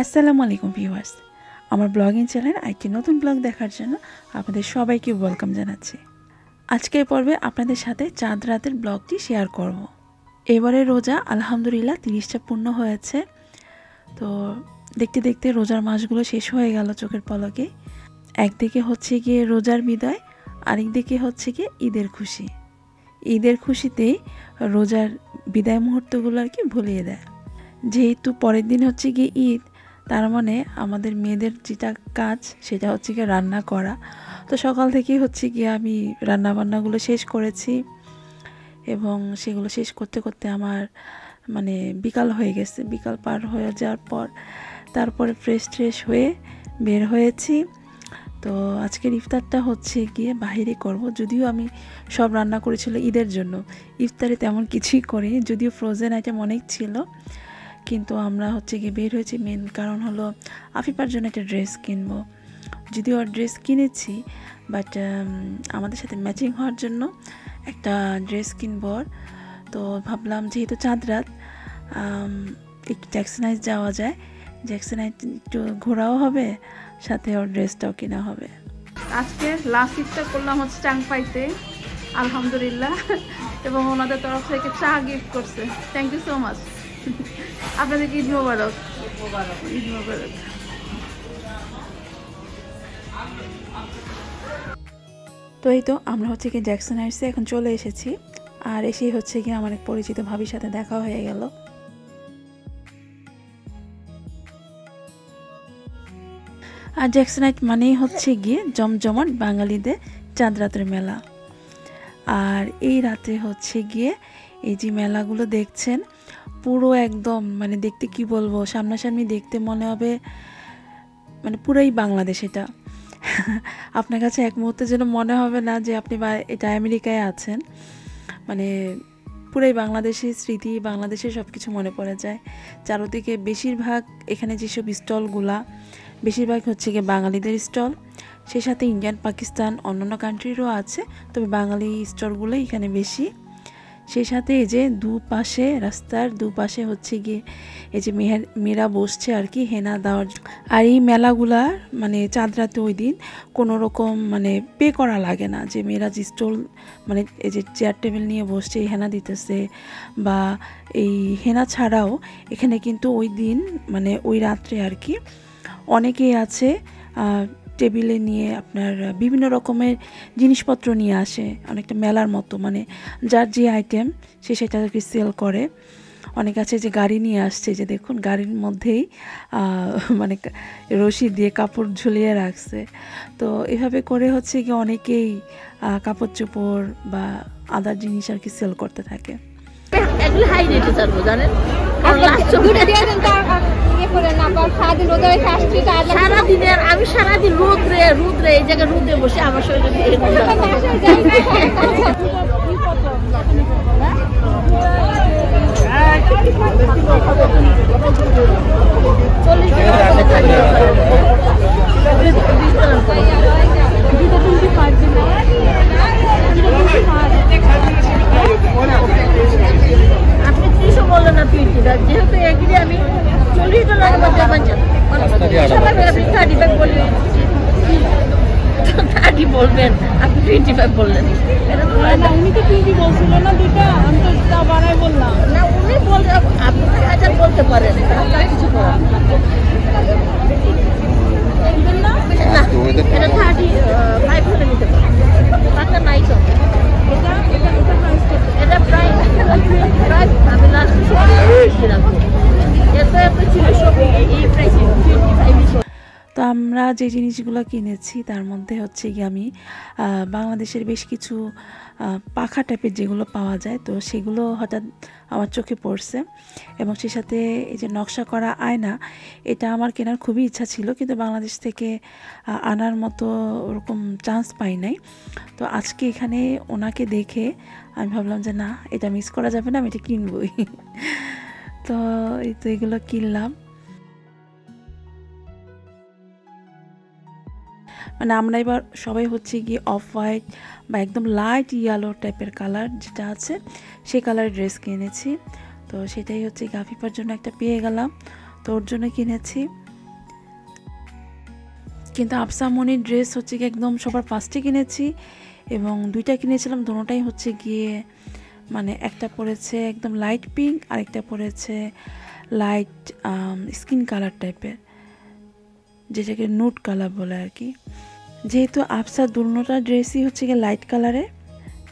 আসসালামু আলাইকুম ভিউয়ার্স, আমার ব্লগিং চ্যানেল একটি নতুন ব্লগ দেখার জন্য আপনাদের সবাইকে ওয়েলকাম জানাচ্ছি। আজকের পর্বে আপনাদের সাথে চাঁদ রাতের ব্লগটি শেয়ার করব। এবারে রোজা আলহামদুলিল্লাহ 30টা পূর্ণ হয়েছে। তো দেখতে দেখতে রোজার মাসগুলো শেষ হয়ে গেল চোখের পলকে। একদিকে হচ্ছে গিয়ে রোজার বিদায়, আরেকদিকে হচ্ছে গিয়ে ঈদের খুশি। ঈদের খুশিতেই রোজার বিদায় মুহূর্তগুলো আর কি ভুলিয়ে দেয়। যেহেতু পরের দিন হচ্ছে গিয়ে ঈদ, তার মানে আমাদের মেয়েদের যেটা কাজ সেটা হচ্ছে গিয়ে রান্না করা। তো সকাল থেকেই হচ্ছে গিয়ে আমি রান্নাবান্নাগুলো শেষ করেছি এবং সেগুলো শেষ করতে করতে আমার মানে বিকাল হয়ে গেছে। বিকাল পার হয়ে যাওয়ার পর তারপরে ফ্রেশ হয়ে বের হয়েছি। তো আজকের ইফতারটা হচ্ছে গিয়ে বাহিরে করব। যদিও আমি সব রান্না করেছিল ঈদের জন্য, ইফতারে তেমন কিছুই করিনি, যদিও ফ্রোজেন আইটেম অনেক ছিল। কিন্তু আমরা হচ্ছে গিয়ে বের হয়েছি, মেন কারণ হলো আফিফার জন্য একটা ড্রেস কিনবো। যদিও ড্রেস কিনেছি, বাট আমাদের সাথে ম্যাচিং হওয়ার জন্য একটা ড্রেস কিনবো। তো ভাবলাম যেহেতু চাঁদ রাত, একটু জ্যাকসনাইজ যাওয়া যায়, জ্যাকসনাইজ একটু ঘোরাও হবে, সাথে ওর ড্রেসটাও কেনা হবে। আজকে লাস্ট ইফতার করলাম হচ্ছে চাংপাইতে, আলহামদুলিল্লাহ, এবং ওনাদের তরফ থেকে চা গিফট করছে। Thank you so much. আপনাদেরকে ঈদ মোবারক। ঈদ মোবারক। তো এই তো আমরা হচ্ছে কি জ্যাকসন হাইটসে এখন চলে এসেছি, আর এসেই হচ্ছে কি আমার এক পরিচিত ভাবির সাথে দেখা হয়ে গেল। আর জ্যাকসন হাইট মানেই হচ্ছে গিয়ে জমজমাট বাঙালিদের চাঁদ রাতের মেলা। আর এই রাতে হচ্ছে গিয়ে এই যে মেলাগুলো দেখছেন, পুরো একদম মানে দেখতে কি বলবো, সামনাসামনি দেখতে মনে হবে মানে পুরোই বাংলাদেশ। এটা আপনার কাছে এক মুহূর্তে যেন মনে হবে না যে আপনি এটা আমেরিকায় আছেন। মানে পুরোই বাংলাদেশের স্মৃতি, বাংলাদেশের সব কিছু মনে পড়ে যায়। চারদিকে বেশিরভাগ এখানে যেসব স্টলগুলা, বেশিরভাগ হচ্ছে গিয়ে বাঙালিদের স্টল, সেই সাথে ইন্ডিয়ান, পাকিস্তান, অন্যান্য কান্ট্রিরও আছে, তবে বাঙালি স্টলগুলো এখানে বেশি। সেই সাথে এই যে দুপাশে, রাস্তার দুপাশে হচ্ছে গিয়ে এই যে মেয়েরা বসছে আর কি হেনা দেওয়ার। আর এই মেলাগুলার মানে চাঁদ রাতে ওই দিন কোনো রকম মানে পে করা লাগে না, যে মেয়েরা যে স্টল মানে এই যে চেয়ার টেবিল নিয়ে বসছে হেনা দিতেছে, বা এই হেনা ছাড়াও এখানে কিন্তু ওই দিন মানে ওই রাত্রে আর কি অনেকেই আছে টেবিলে নিয়ে আপনার বিভিন্ন রকমের জিনিসপত্র নিয়ে আসে, অনেকটা মেলার মতো, মানে যার যে আইটেম সে সেটা আর কি সেল করে। অনেক আছে যে গাড়ি নিয়ে আসছে, যে দেখুন গাড়ির মধ্যেই মানে রশি দিয়ে কাপড় ঝুলিয়ে রাখছে। তো এভাবে করে হচ্ছে কি অনেকেই কাপড় চোপড় বা আদার জিনিস আর কি সেল করতে থাকে। আমি সারাদিন রোদ্রে এই জায়গায় রোদ্রে বসে আমার শরীরে আপনি ৩০ বললেন না, 20 যেহেতু এগিয়ে আমি 40 ডলারের মধ্যে বলবেন, আপনি 25 বললেন। উনি তো 20 বলছিল না, দুটা আমি তো তা বাড়াই বললাম না, উনি বলতে আপনি 1000 বলতে পারেন, কিছু করার না, এটা 35 হলে নিতে পারেন, টাকা নাই তো। এটা প্রায় আমি লাস্ট তো আমরা যে জিনিসগুলো কিনেছি তার মধ্যে হচ্ছে গিয়ে আমি বাংলাদেশের বেশ কিছু পাখা টাইপের যেগুলো পাওয়া যায়, তো সেগুলো হঠাৎ আমার চোখে পড়ছে। এবং সেই সাথে এই যে নকশা করা আয়না, এটা আমার কেনার খুবই ইচ্ছা ছিল, কিন্তু বাংলাদেশ থেকে আনার মতো ওরকম চান্স পাই নাই। তো আজকে এখানে ওনাকে দেখে আমি ভাবলাম যে না, এটা মিস করা যাবে না, আমি এটা কিনবই। তো এই তো এগুলো কিনলাম। মানে আমরা এবার সবাই হচ্ছে গিয়ে অফ হোয়াইট বা একদম লাইট ইয়েলো টাইপের কালার যেটা আছে সেই কালারের ড্রেস কিনেছি। তো সেটাই হচ্ছে আফিফার জন্য একটা পেয়ে গেলাম, তো ওর জন্য কিনেছি। কিন্তু আফসা মনির ড্রেস হচ্ছে গিয়ে একদম সবার ফার্স্টে কিনেছি এবং দুইটা কিনেছিলাম, দুটোটাই হচ্ছে গিয়ে মানে একটা পরেছে একদম লাইট পিঙ্ক আর একটা পরেছে লাইট স্কিন কালার টাইপের, যেটাকে নুট কালার বলে আর কি। যেহেতু আফসার দুটোটা ড্রেসই হচ্ছে গিয়ে লাইট কালারে,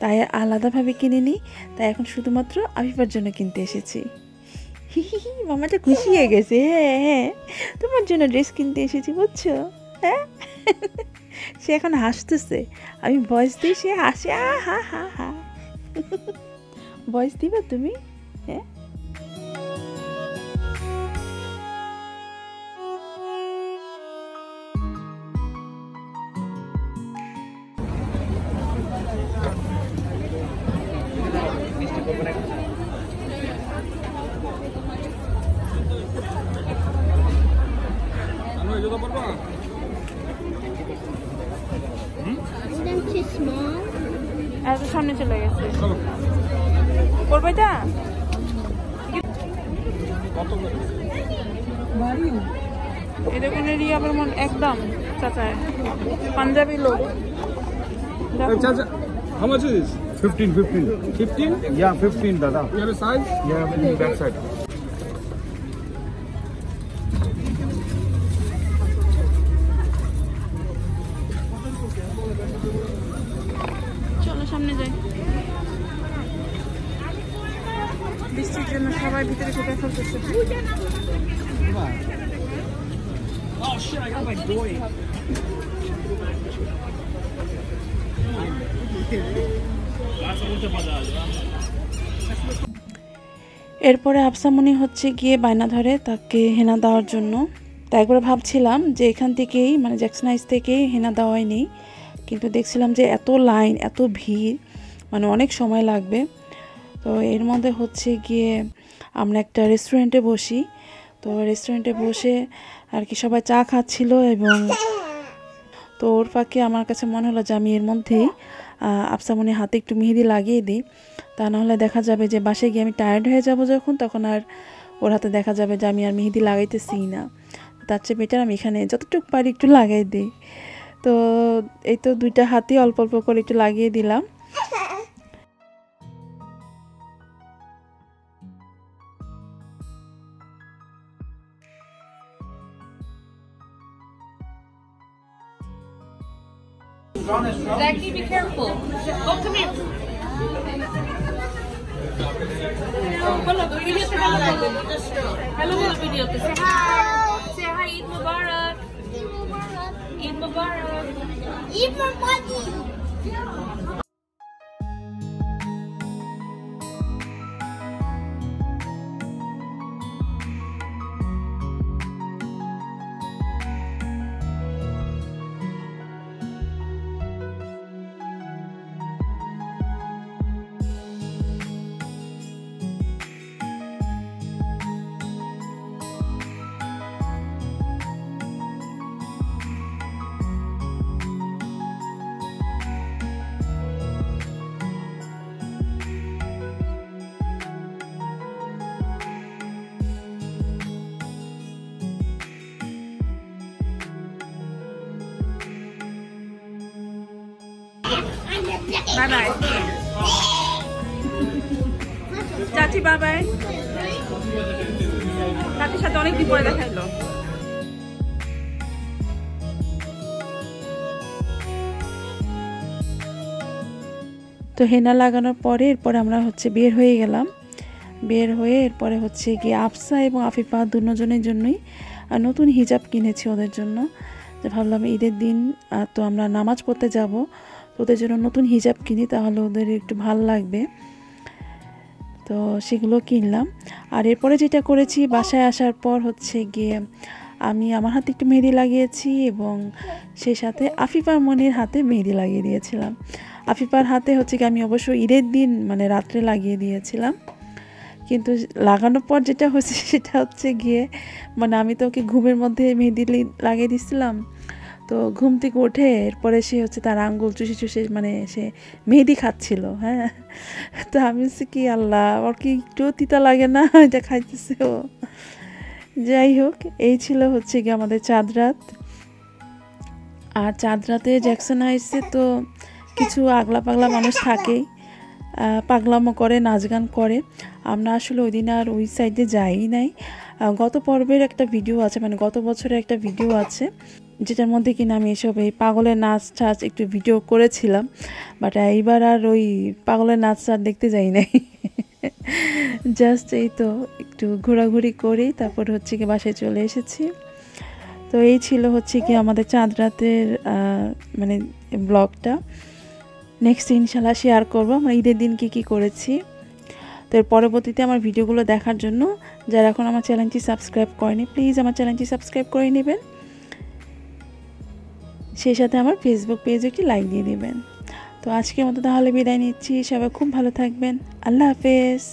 তাই আলাদাভাবে কিনে নিই, তাই এখন শুধুমাত্র আফিফার জন্য কিনতে এসেছি। মামাটা খুশি হয়ে গেছে, হ্যাঁ হ্যাঁ তোমার জন্য ড্রেস কিনতে এসেছি বুঝছো, হ্যাঁ। সে এখন হাসতেছে, আমি ভয়েস দিই সে হাসে, হা হা হা। ভয়েস দিবা তুমি? হ্যাঁ এত সামনে চলে গেছে, করবো এটা এই দেখুন রিয়াবের মন একদম চাচায় পাঞ্জাবি লোক। How much is this? 15. 15? Yeah, 15, Dada. You have a size? Yeah, in the back side. চলো সামনে যাই। বৃষ্টির জন্য সবাই ভিতরে ঢুকে ফেলতেছে। Oh shit, I got my boy. এরপরে আফসামনি হচ্ছে গিয়ে বায়না ধরে তাকে হেনা দেওয়ার জন্য, তাই করে ভাবছিলাম যে এখান থেকেই মানে জ্যাকসনাইজ থেকেই হেনা দেওয়াই নেই, কিন্তু দেখছিলাম যে এত লাইন এত ভিড় মানে অনেক সময় লাগবে। তো এর মধ্যে হচ্ছে গিয়ে আমরা একটা রেস্টুরেন্টে বসি, তো রেস্টুরেন্টে বসে আর কি সবাই চা খাচ্ছিল এবং তো ওর ফাঁকে আমার কাছে মনে হলো যে আমি এর মধ্যেই আফসামনির হাতে একটু মেহেদি লাগিয়ে দিই, তা নাহলে দেখা যাবে যে বাসায় গিয়ে আমি টায়ার্ড হয়ে যাব যখন, তখন আর ওর হাতে দেখা যাবে যে আমি আর মেহেদি লাগাইতেছি না। তার চেয়ে বেটার আমি এখানে যতটুকু পারি একটু লাগাই দিই। তো এই তো দুইটা হাতেই অল্প অল্প করে একটু লাগিয়ে দিলাম। Jackie, be careful. Oh, come here. Hello, video to hello. Hello, video to say hi. Say hi, Eid Mubarak. Eid Mubarak. Eid Mubarak. Bye bye চাচি, বাই বাই। চাচির সাথে অনেক দিন পরে দেখা হলো। তো হেনা লাগানোর পরে এরপরে আমরা হচ্ছে বের হয়ে গেলাম। বের হয়ে এরপরে হচ্ছে গিয়ে আফসা এবং আফিফা দুজনের জন্যই নতুন হিজাব কিনেছি ওদের জন্য, যে ভাবলাম ঈদের দিন তো আমরা নামাজ পড়তে যাব, ওদের জন্য নতুন হিজাব কিনি তাহলে ওদের একটু ভালো লাগবে। তো সেগুলো কিনলাম। আর এরপরে যেটা করেছি, বাসায় আসার পর হচ্ছে গিয়ে আমি আমার হাতে একটু মেহেদি লাগিয়েছি এবং সেই সাথে আফিফার মনির হাতে মেহেদি লাগিয়ে দিয়েছিলাম। আফিফার হাতে হচ্ছে কি আমি অবশ্য ঈদের দিন মানে রাত্রে লাগিয়ে দিয়েছিলাম, কিন্তু লাগানোর পর যেটা হয়েছে সেটা হচ্ছে গিয়ে মানে আমি তো ওকে ঘুমের মধ্যে মেহেদি লাগিয়ে দিচ্ছিলাম, তো ঘুম থেকে উঠে এরপরে সে হচ্ছে তার আঙ্গুল চুষে চুষে মানে সে মেহেদি খাচ্ছিল। হ্যাঁ, তো আমি হচ্ছে কি আল্লাহ ওর কি একটু তিতা লাগে না এটা খাইতেছে ও। যাই হোক, এই ছিল হচ্ছে কি আমাদের চাঁদ রাত। আর চাঁদ রাতে জ্যাকসন হাইটসে তো কিছু আগলা পাগলা মানুষ থাকেই, পাগলামো করে, নাচ গান করে। আমরা আসলে ওই দিন আর ওই সাইডে যাই নাই। গত পর্বের একটা ভিডিও আছে, মানে গত বছরের একটা ভিডিও আছে, যেটার মধ্যে কিনা আমি এসব এই পাগলের নাচ টাচ একটু ভিডিও করেছিলাম, বাট এইবার আর ওই পাগলের নাচ টাচ দেখতে যাই নাই। জাস্ট এই তো একটু ঘোরাঘুরি করেই তারপর হচ্ছে কি বাসায় চলে এসেছি। তো এই ছিল হচ্ছে কি আমাদের চাঁদ রাতের মানে ব্লগটা। নেক্সট ইনশাল্লাহ শেয়ার করবো আমরা ঈদের দিন কী করেছি। তো এর পরবর্তীতে আমার ভিডিওগুলো দেখার জন্য যারা এখন আমার চ্যানেলটি সাবস্ক্রাইব করেনি, প্লিজ আমার চ্যানেলটি সাবস্ক্রাইব করে নেবেন। সেই সাথে আমার ফেসবুক পেজে একটি লাইক দিয়ে দেবেন। তো আজকের মতো তাহলে বিদায় নিচ্ছি, সবাই খুব ভালো থাকবেন, আল্লাহ হাফেজ।